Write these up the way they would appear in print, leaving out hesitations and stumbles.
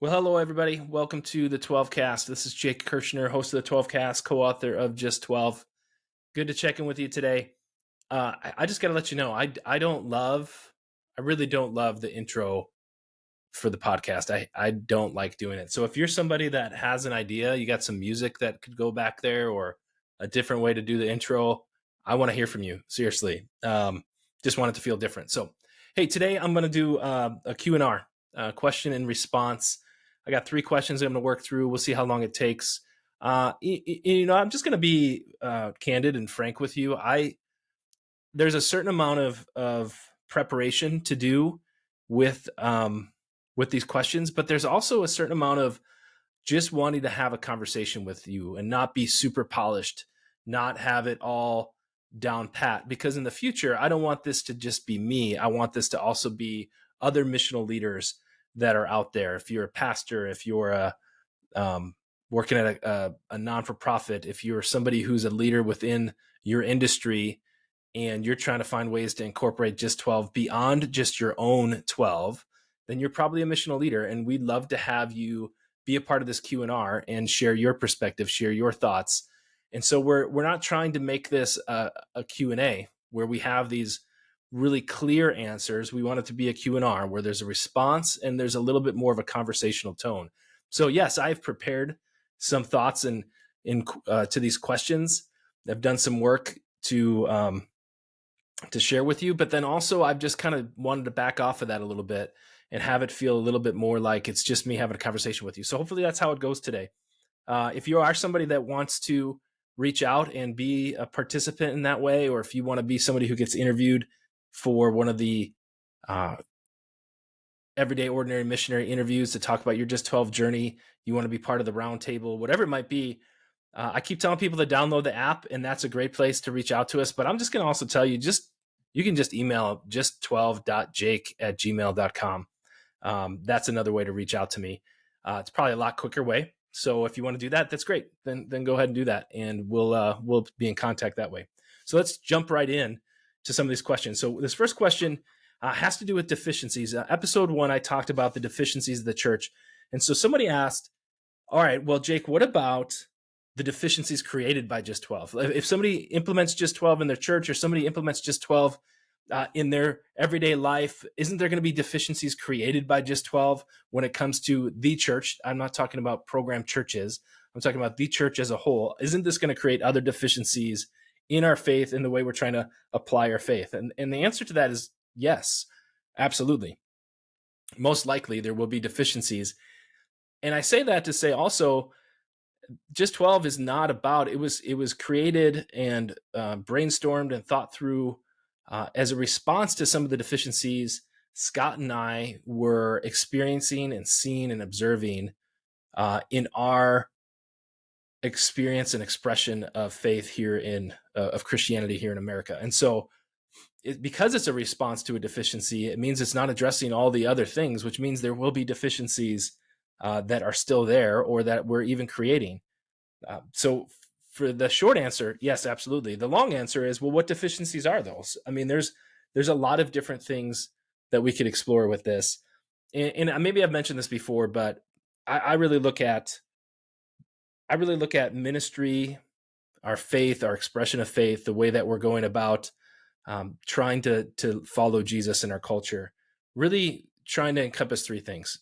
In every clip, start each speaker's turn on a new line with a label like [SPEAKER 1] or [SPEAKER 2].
[SPEAKER 1] Well, hello, everybody. Welcome to the 12 Cast. This is Jake Kirshner, host of the 12 Cast, co author of Just 12. Good to check in with you today. I just got to let you know, I really don't love the intro for the podcast. I don't like doing it. So if you're somebody that has an idea, you got some music that could go back there or a different way to do the intro, I want to hear from you. Seriously. Just want it to feel different. So, hey, today I'm going to do a QnR, question and response. I got 3 questions I'm going to work through. We'll see how long it takes. I'm just going to be candid and frank with you. There's a certain amount of preparation to do with these questions, but there's also a certain amount of just wanting to have a conversation with you and not be super polished, not have it all down pat. Because in the future, I don't want this to just be me. I want this to also be other missional leaders that are out there. If you're a pastor, if you're working at a non-for-profit, if you're somebody who's a leader within your industry and you're trying to find ways to incorporate just 12 beyond just your own 12, then you're probably a missional leader. And we'd love to have you be a part of this Q&R and share your perspective, share your thoughts. And so we're not trying to make this a Q&A where we have these really clear answers. We want it to be a Q&R where there's a response and there's a little bit more of a conversational tone. So yes, I've prepared some thoughts to these questions. I've done some work to share with you, but then also I've just kind of wanted to back off of that a little bit and have it feel a little bit more like it's just me having a conversation with you. So hopefully that's how it goes today. If you are somebody that wants to reach out and be a participant in that way, or if you want to be somebody who gets interviewed for one of the everyday ordinary missionary interviews to talk about your Just 12 journey, you want to be part of the roundtable, whatever it might be, I keep telling people to download the app, and that's a great place to reach out to us. But I'm just going to also tell you, you can just email just12.jake@gmail.com. That's another way to reach out to me. It's probably a lot quicker way. So if you want to do that, that's great. Then go ahead and do that, and we'll be in contact that way. So let's jump right in to some of these questions. So this first question has to do with deficiencies. Episode 1, I talked about the deficiencies of the church. And so somebody asked, all right, well, Jake, what about the deficiencies created by Just 12? If somebody implements Just 12 in their church or somebody implements Just 12 in their everyday life, isn't there going to be deficiencies created by Just 12 when it comes to the church? I'm not talking about program churches. I'm talking about the church as a whole. Isn't this going to create other deficiencies in our faith, in the way we're trying to apply our faith? And the answer to that is yes, absolutely. Most likely there will be deficiencies. And I say that to say also, Just 12 is not about, it was created and brainstormed and thought through as a response to some of the deficiencies Scott and I were experiencing and seeing and observing in our experience and expression of faith here of Christianity here in America. And so because it's a response to a deficiency, it means it's not addressing all the other things, which means there will be deficiencies that are still there or that we're even creating. So for the short answer, yes, absolutely. The long answer is, well, what deficiencies are those? I mean, there's a lot of different things that we could explore with this. And maybe I've mentioned this before, but I really look at ministry, our faith, our expression of faith, the way that we're going about trying to follow Jesus in our culture, really trying to encompass 3 things.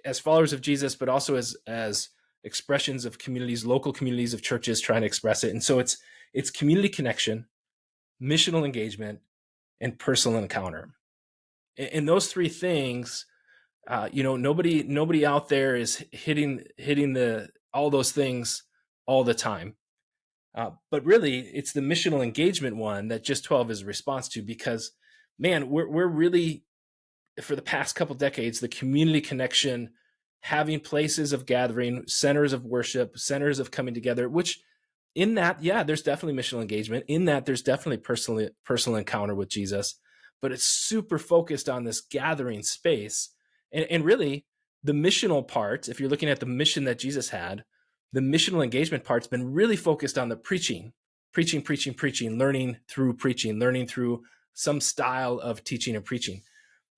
[SPEAKER 1] As followers of Jesus, but also as expressions of communities, local communities of churches trying to express it. And so it's community connection, missional engagement, and personal encounter. And those 3 things, nobody out there is hitting all those things all the time. But really, it's the missional engagement one that Just 12 is a response to, because, man, we're really, for the past couple decades, the community connection, having places of gathering, centers of worship, centers of coming together, which in that, yeah, there's definitely missional engagement. In that, there's definitely personal encounter with Jesus, but it's super focused on this gathering space. And really, the missional part, if you're looking at the mission that Jesus had, the missional engagement part's been really focused on the preaching, learning through some style of teaching and preaching.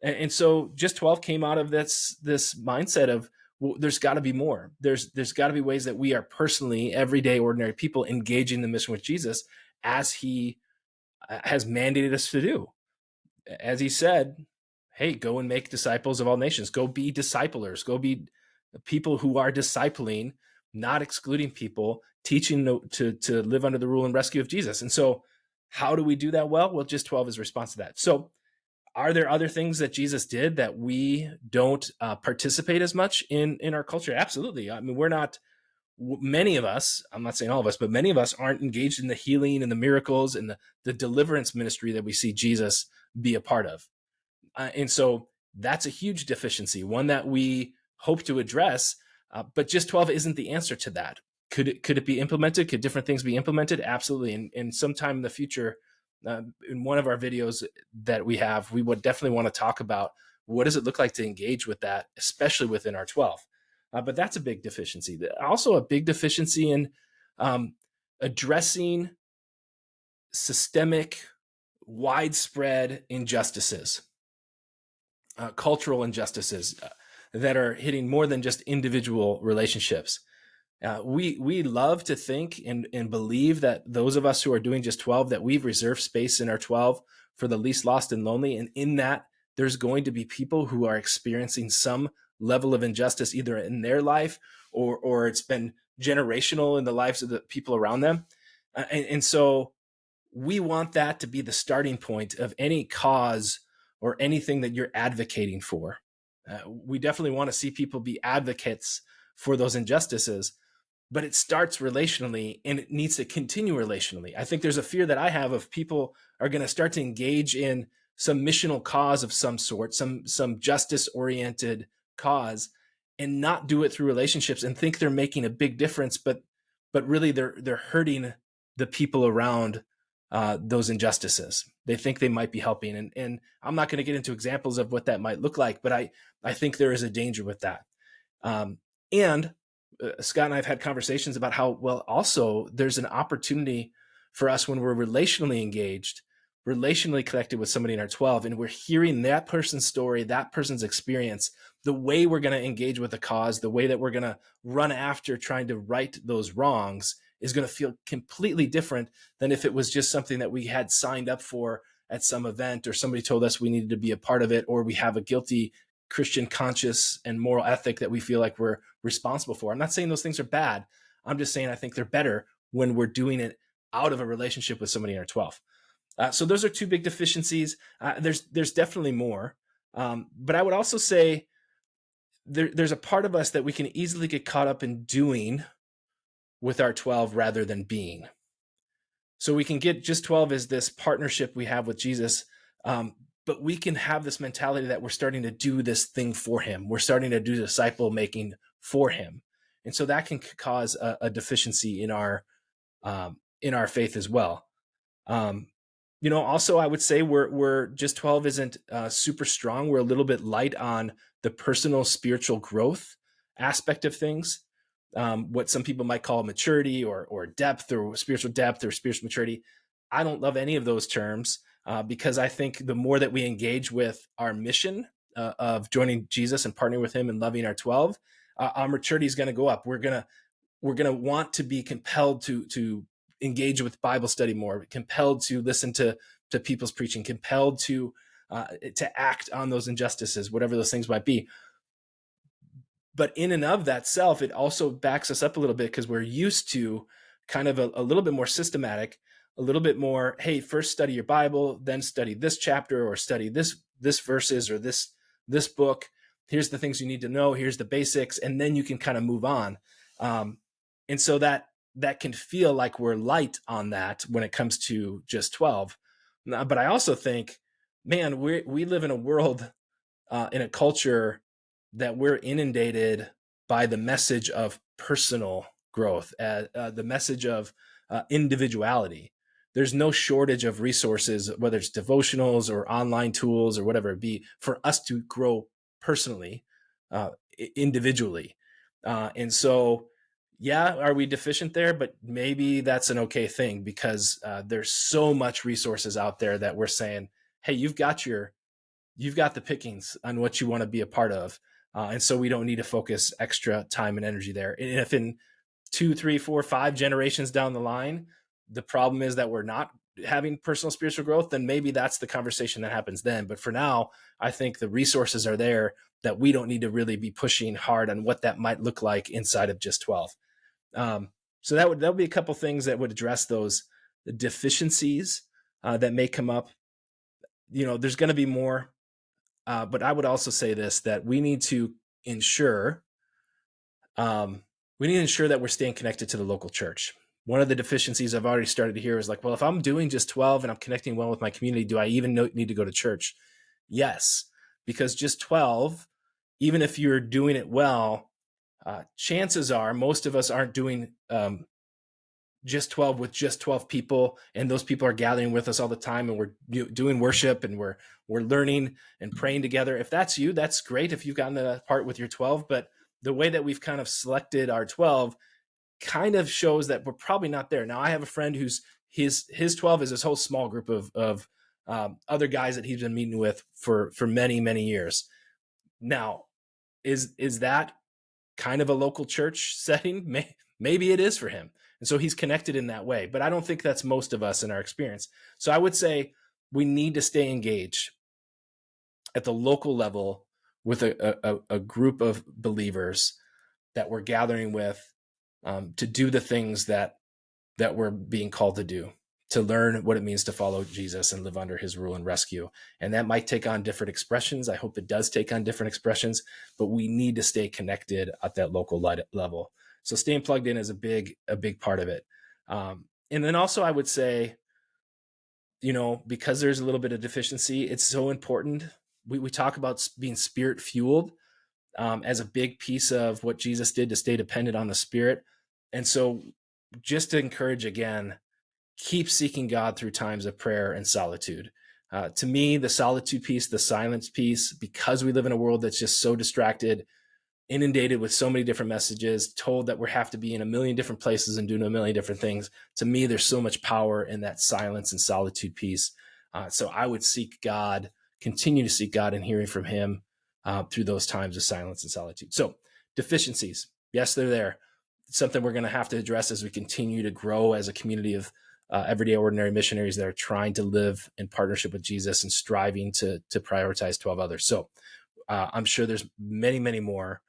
[SPEAKER 1] And so Just 12 came out of this mindset of, well, there's got to be more. There's got to be ways that we are personally, everyday, ordinary people engaging the mission with Jesus as he has mandated us to do. As he said, hey, go and make disciples of all nations. Go be disciplers. Go be people who are discipling, not excluding people, teaching to live under the rule and rescue of Jesus. And so how do we do that well? Well, just 12 is a response to that. So are there other things that Jesus did that we don't participate as much in our culture? Absolutely. I mean, we're not, many of us, I'm not saying all of us, but many of us aren't engaged in the healing and the miracles and the deliverance ministry that we see Jesus be a part of. And so that's a huge deficiency, one that we hope to address, but just 12 isn't the answer to that. Could it be implemented? Could different things be implemented? Absolutely. And sometime in the future, in one of our videos that we have, we would definitely want to talk about what does it look like to engage with that, especially within our 12. But that's a big deficiency. Also a big deficiency in addressing systemic, widespread injustices, cultural injustices that are hitting more than just individual relationships. We love to think and believe that those of us who are doing just 12, that we've reserved space in our 12 for the least lost and lonely. And in that, there's going to be people who are experiencing some level of injustice, either in their life or it's been generational in the lives of the people around them. And so we want that to be the starting point of any cause or anything that you're advocating for. We definitely want to see people be advocates for those injustices, but it starts relationally and it needs to continue relationally. I think there's a fear that I have of people are going to start to engage in some missional cause of some sort, some justice-oriented cause, and not do it through relationships and think they're making a big difference, but really they're hurting the people around those injustices. They think they might be helping. And I'm not going to get into examples of what that might look like, but I think there is a danger with that. And Scott and I have had conversations about how, well, also there's an opportunity for us when we're relationally engaged, relationally connected with somebody in our 12, and we're hearing that person's story, that person's experience, the way we're going to engage with the cause, the way that we're going to run after trying to right those wrongs is going to feel completely different than if it was just something that we had signed up for at some event, or somebody told us we needed to be a part of it, or we have a guilty Christian conscience and moral ethic that we feel like we're responsible for. I'm not saying those things are bad. I'm just saying I think they're better when we're doing it out of a relationship with somebody in our 12. So those are two big deficiencies. There's definitely more. But I would also say there's a part of us that we can easily get caught up in doing with our 12 rather than being. So we can get just 12 as this partnership we have with Jesus, but we can have this mentality that we're starting to do this thing for him. We're starting to do disciple making for him. And so that can cause a deficiency in our faith as well. Also I would say we're just 12 isn't super strong. We're a little bit light on the personal spiritual growth aspect of things. What some people might call maturity or depth or spiritual maturity. I don't love any of those terms because I think the more that we engage with our mission of joining Jesus and partnering with him and loving our 12, our maturity is going to go up. We're going to want to be compelled to engage with Bible study more, compelled to listen to people's preaching, compelled to act on those injustices, whatever those things might be. But in and of that self, it also backs us up a little bit because we're used to kind of a little bit more systematic, a little bit more, hey, first study your Bible, then study this chapter or study this verses or this book. Here's the things you need to know. Here's the basics. And then you can kind of move on. And so that can feel like we're light on that when it comes to just 12. But I also think, man, we live in a world, in a culture that we're inundated by the message of personal growth, the message of individuality. There's no shortage of resources, whether it's devotionals or online tools or whatever it be, for us to grow personally, individually. And so, yeah, are we deficient there? But maybe that's an okay thing because there's so much resources out there that we're saying, hey, you've got the pickings on what you want to be a part of. And so we don't need to focus extra time and energy there. And if in 2, 3, 4, 5 generations down the line, the problem is that we're not having personal spiritual growth, then maybe that's the conversation that happens then. But for now, I think the resources are there that we don't need to really be pushing hard on what that might look like inside of just 12. So that would be a couple things that would address those deficiencies that may come up. There's going to be more, but I would also say this, that we need to ensure that we're staying connected to the local church. One of the deficiencies I've already started to hear is like, well, if I'm doing just 12 and I'm connecting well with my community, do I even need to go to church? Yes, because just 12, even if you're doing it well, chances are most of us aren't doing just 12 with just 12 people, and those people are gathering with us all the time, and we're doing worship and we're learning and praying together. If that's you, that's great if you've gotten to that part with your 12, but the way that we've kind of selected our 12 kind of shows that we're probably not there. Now, I have a friend who's his 12 is this whole small group of other guys that he's been meeting with for many, many years. Now, is that kind of a local church setting? Maybe it is for him. And so he's connected in that way, but I don't think that's most of us in our experience. So I would say we need to stay engaged at the local level with a group of believers that we're gathering with to do the things that we're being called to do, to learn what it means to follow Jesus and live under his rule and rescue. And that might take on different expressions. I hope it does take on different expressions, but we need to stay connected at that local level. So staying plugged in is a big part of it. And then also I would say, because there's a little bit of deficiency, it's so important. We talk about being spirit fueled as a big piece of what Jesus did to stay dependent on the Spirit. And so just to encourage again, keep seeking God through times of prayer and solitude. To me, the solitude piece, the silence piece, because we live in a world that's just so distracted, inundated with so many different messages, told that we have to be in a million different places and doing a million different things. To me, there's so much power in that silence and solitude piece. So I would continue to seek God and hearing from him through those times of silence and solitude. So deficiencies, yes, they're there. It's something we're going to have to address as we continue to grow as a community of everyday ordinary missionaries that are trying to live in partnership with Jesus and striving to prioritize 12 others. So I'm sure there's many, many more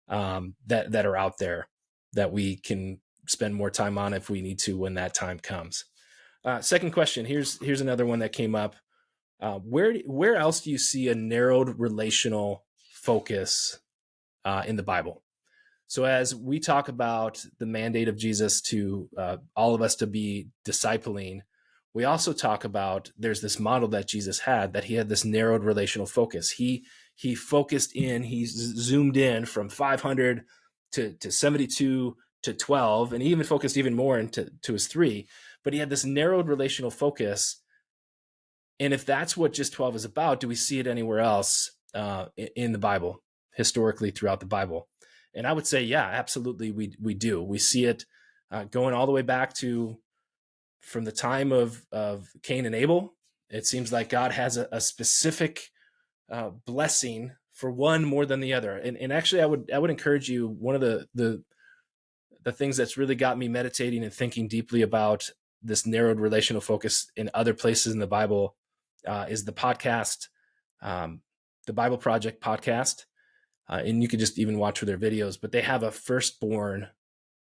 [SPEAKER 1] that are out there that we can spend more time on if we need to when that time comes. Second question, here's another one that came up. Where else do you see a narrowed relational focus in the Bible? So as we talk about the mandate of Jesus to all of us to be discipling, we also talk about there's this model that Jesus had, that he had this narrowed relational focus. He focused in, he zoomed in from 500 to 72 to 12, and he even focused even more into his 3. But he had this narrowed relational focus. And if that's what just 12 is about, do we see it anywhere else in the Bible, historically throughout the Bible? And I would say, yeah, absolutely, we do. We see it going all the way back to from the time of Cain and Abel. It seems like God has a specific blessing for one more than the other. And actually, I would encourage you. One of the things that's really got me meditating and thinking deeply about this narrowed relational focus in other places in the Bible is the podcast, the Bible Project podcast. And you could just even watch their videos, but they have a firstborn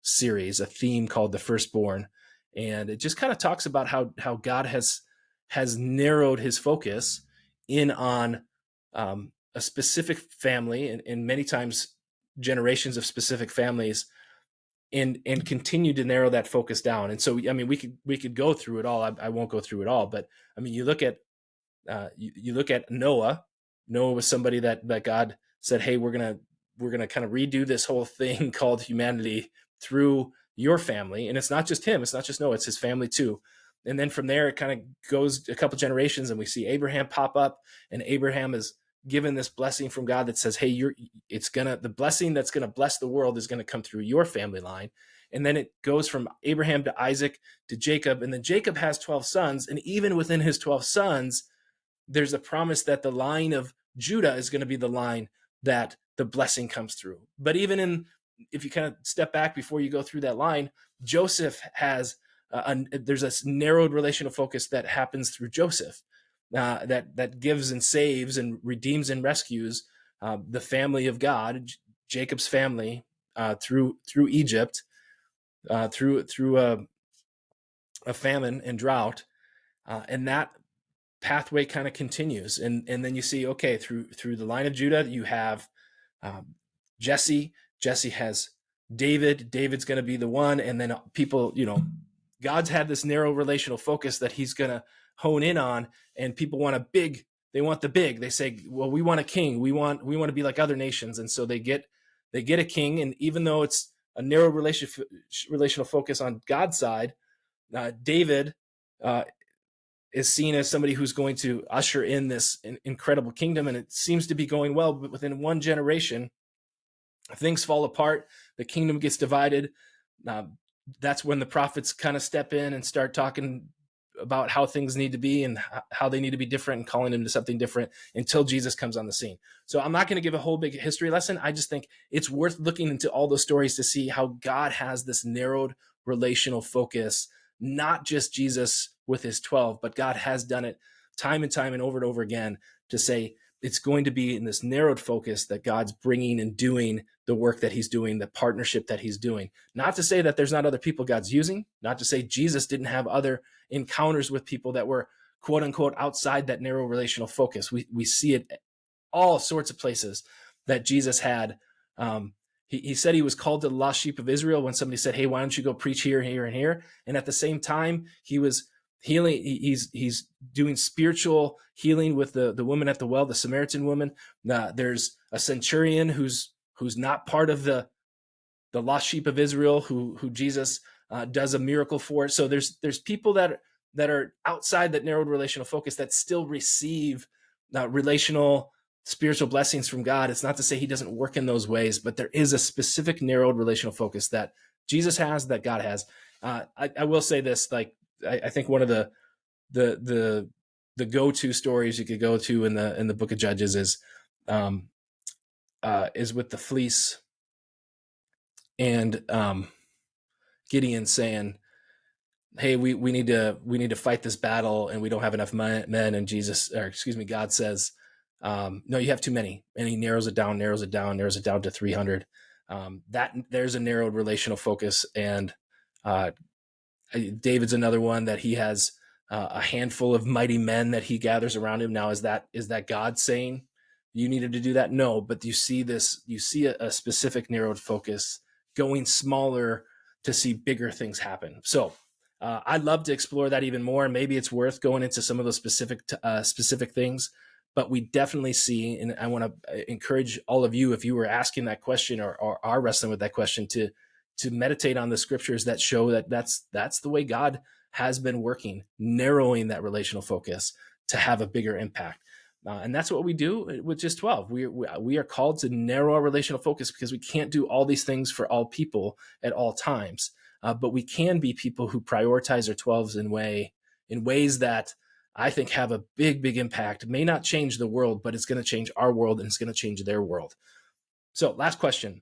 [SPEAKER 1] series, a theme called the firstborn. And it just kind of talks about how God has narrowed his focus in on a specific family and many times generations of specific families and continue to narrow that focus down. And so, I mean, we could go through it all. I won't go through it all, but I mean, you look at Noah. Noah was somebody that God said, hey, we're gonna kind of redo this whole thing called humanity through your family. And it's not just him, it's not just Noah, it's his family too. And then from there, it kind of goes a couple generations and we see Abraham pop up, and Abraham is given this blessing from God that says, hey, the blessing that's going to bless the world is going to come through your family line. And then it goes from Abraham to Isaac to Jacob. And then Jacob has 12 sons. And even within his 12 sons, there's a promise that the line of Judah is going to be the line that the blessing comes through. But even if you kind of step back before you go through that line, Joseph has there's a narrowed relational focus that happens through Joseph, that gives and saves and redeems and rescues the family of God, Jacob's family, through Egypt, through a famine and drought, and that pathway kind of continues. And then you see, okay, through the line of Judah, you have Jesse. Jesse has David. David's going to be the one, and then people, God's had this narrow relational focus that he's going to hone in on, and people want they want the big. They say, well, we want a king. We want to be like other nations. And so they get a king. And even though it's a narrow relational focus on God's side, David is seen as somebody who's going to usher in this incredible kingdom. And it seems to be going well, but within one generation, things fall apart. The kingdom gets divided. That's when the prophets kind of step in and start talking about how things need to be and how they need to be different, and calling them to something different until Jesus comes on the scene. So I'm not going to give a whole big history lesson. I just think it's worth looking into all those stories to see how God has this narrowed relational focus, not just Jesus with his 12, but God has done it time and time and over again to say it's going to be in this narrowed focus that God's bringing and doing the work that he's doing, the partnership that he's doing. Not to say that there's not other people God's using, not to say Jesus didn't have other encounters with people that were quote unquote outside that narrow relational focus. We see it all sorts of places that Jesus had. He said he was called to the lost sheep of Israel when somebody said, hey, why don't you go preach here, here, and here? And at the same time, he was healing. He's doing spiritual healing with the woman at the well, the Samaritan woman. There's a centurion who's not part of the lost sheep of Israel who Jesus does a miracle for. So there's people that are outside that narrowed relational focus that still receive relational spiritual blessings from God. It's not to say he doesn't work in those ways, but there is a specific narrowed relational focus that Jesus has, that God has. I will say this, like, I think one of the go-to stories you could go to in the book of Judges is with the fleece and Gideon saying, hey, we need to fight this battle and we don't have enough men. And God says, no, you have too many. And he narrows it down to 300. There's a narrowed relational focus. And David's another one that he has a handful of mighty men that he gathers around him. Now, is that God saying you needed to do that? No, but you see a specific narrowed focus going smaller to see bigger things happen. So I'd love to explore that even more. And maybe it's worth going into some of those specific things, but we definitely see, and I want to encourage all of you, if you were asking that question or are wrestling with that question, to meditate on the scriptures that show that that's the way God has been working, narrowing that relational focus to have a bigger impact. And that's what we do with Just 12. We are called to narrow our relational focus because we can't do all these things for all people at all times. But we can be people who prioritize our 12s in ways that I think have a big, big impact. It may not change the world, but it's going to change our world and it's going to change their world. So last question.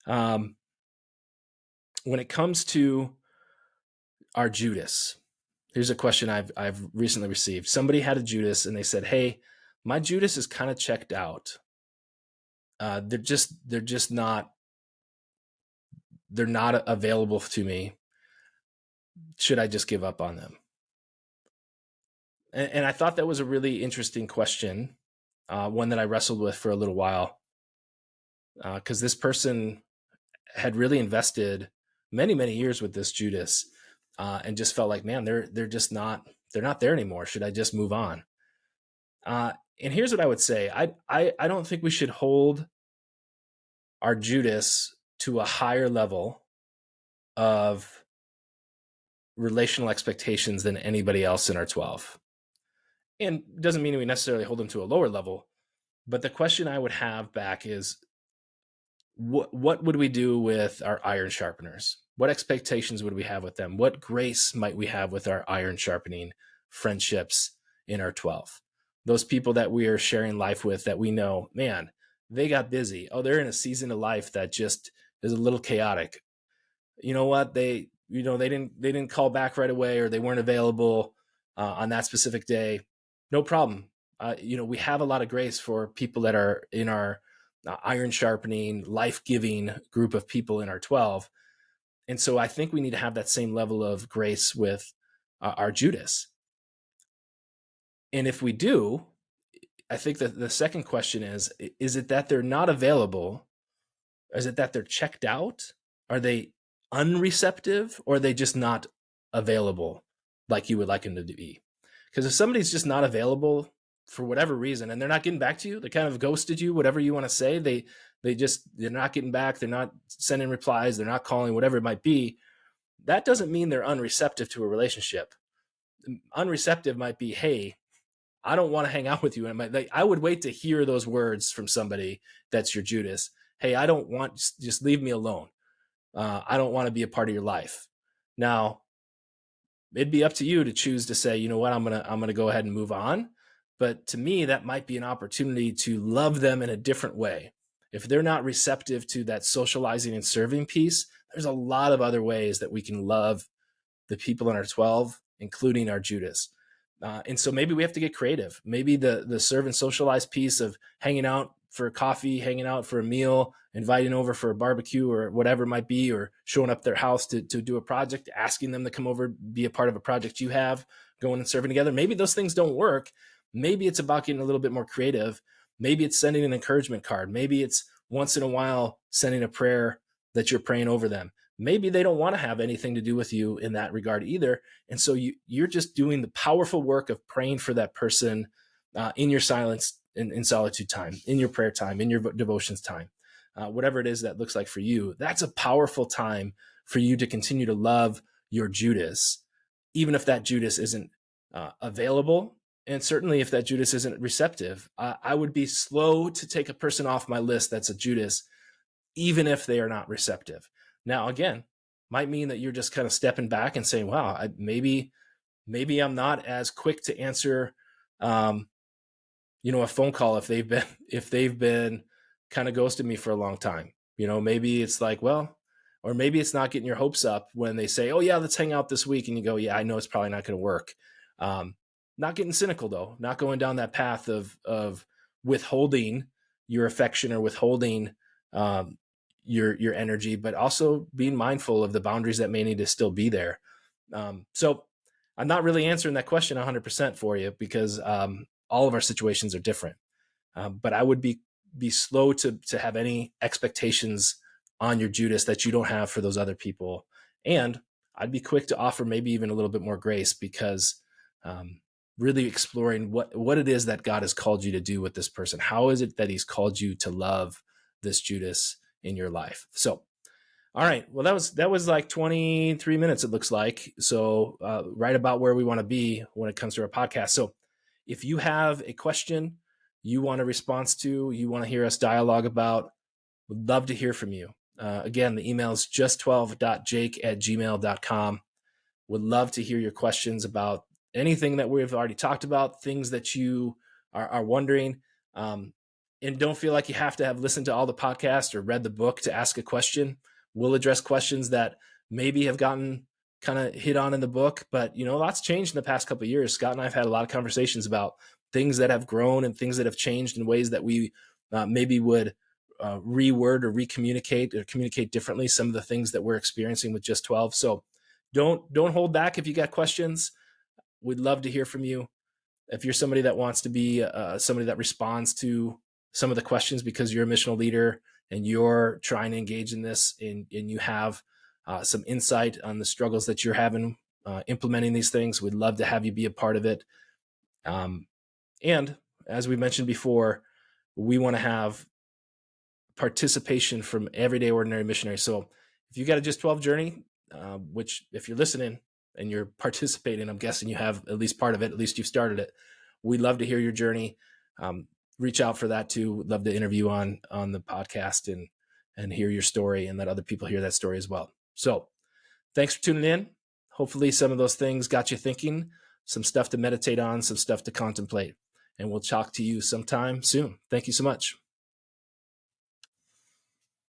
[SPEAKER 1] When it comes to our Judas, here's a question I've recently received. Somebody had a Judas and they said, hey, my Judas is kind of checked out. They're not available to me. Should I just give up on them? And I thought that was a really interesting question, one that I wrestled with for a little while, because this person had really invested many, many years with this Judas, and just felt like, man, they're not there anymore. Should I just move on? And here's what I would say. I don't think we should hold our Judas to a higher level of relational expectations than anybody else in our 12. And doesn't mean we necessarily hold them to a lower level. But the question I would have back is, what would we do with our iron sharpeners? What expectations would we have with them? What grace might we have with our iron sharpening friendships in our 12? Those people that we are sharing life with, that we know, man, they got busy. Oh, they're in a season of life that just is a little chaotic. You know what? They didn't call back right away, or they weren't available on that specific day. No problem. We have a lot of grace for people that are in our iron sharpening, life giving group of people in our 12. And so I think we need to have that same level of grace with our Judas. And if we do, I think that the second question is it that they're not available? Is it that they're checked out? Are they unreceptive, or are they just not available like you would like them to be? Because if somebody's just not available for whatever reason, and they're not getting back to you, they kind of ghosted you, whatever you want to say, they're not getting back, they're not sending replies, they're not calling, whatever it might be, that doesn't mean they're unreceptive to a relationship. Unreceptive might be, hey, I don't want to hang out with you. And I would wait to hear those words from somebody that's your Judas. Hey, I don't want, just leave me alone. I don't want to be a part of your life. Now, it'd be up to you to choose to say, you know what, I'm gonna go ahead and move on. But to me, that might be an opportunity to love them in a different way. If they're not receptive to that socializing and serving piece, there's a lot of other ways that we can love the people in our 12, including our Judas. And so maybe we have to get creative. Maybe the serve and socialize piece of hanging out for coffee, hanging out for a meal, inviting over for a barbecue or whatever it might be, or showing up their house to do a project, asking them to come over, be a part of a project you have, going and serving together. Maybe those things don't work. Maybe it's about getting a little bit more creative. Maybe it's sending an encouragement card. Maybe it's once in a while sending a prayer that you're praying over them. Maybe they don't want to have anything to do with you in that regard either. And so you're just doing the powerful work of praying for that person in your silence, in solitude time, in your prayer time, in your devotions time, whatever it is that looks like for you. That's a powerful time for you to continue to love your Judas, even if that Judas isn't available. And certainly if that Judas isn't receptive. I would be slow to take a person off my list that's a Judas, even if they are not receptive. Now, again, might mean that you're just kind of stepping back and saying, wow, maybe I'm not as quick to answer, a phone call if they've been kind of ghosting me for a long time. Maybe it's like, well, or maybe it's not getting your hopes up when they say, oh yeah, let's hang out this week. And you go, yeah, I know it's probably not going to work. Not getting cynical though, not going down that path of withholding your affection or withholding, your energy, but also being mindful of the boundaries that may need to still be there. So I'm not really answering that question 100% for you because all of our situations are different. But I would be slow to have any expectations on your Judas that you don't have for those other people. And I'd be quick to offer maybe even a little bit more grace because really exploring what it is that God has called you to do with this person. How is it that he's called you to love this Judas in your life? So, all right. Well, that was like 23 minutes, it looks like. So right about where we want to be when it comes to our podcast. So if you have a question you want a response to, you want to hear us dialogue about, would love to hear from you. Again, the email is just12.jake@gmail.com. Would love to hear your questions about anything that we've already talked about, things that you are wondering. And don't feel like you have to have listened to all the podcasts or read the book to ask a question. We'll address questions that maybe have gotten kind of hit on in the book, but lots changed in the past couple of years. Scott and I have had a lot of conversations about things that have grown and things that have changed in ways that we maybe would reword or recommunicate or communicate differently some of the things that we're experiencing with Just 12. So don't hold back if you got questions. We'd love to hear from you. If you're somebody that wants to be somebody that responds to some of the questions because you're a missional leader and you're trying to engage in this and you have some insight on the struggles that you're having implementing these things, we'd love to have you be a part of it. And as we mentioned before, we want to have participation from everyday ordinary missionaries. So if you got a Just 12 journey, which if you're listening and you're participating, I'm guessing you have at least part of it, at least you've started it. We'd love to hear your journey. Reach out for that too. We'd love to interview on the podcast and hear your story and let other people hear that story as well. So thanks for tuning in. Hopefully some of those things got you thinking, some stuff to meditate on, some stuff to contemplate, and we'll talk to you sometime soon. Thank you so much.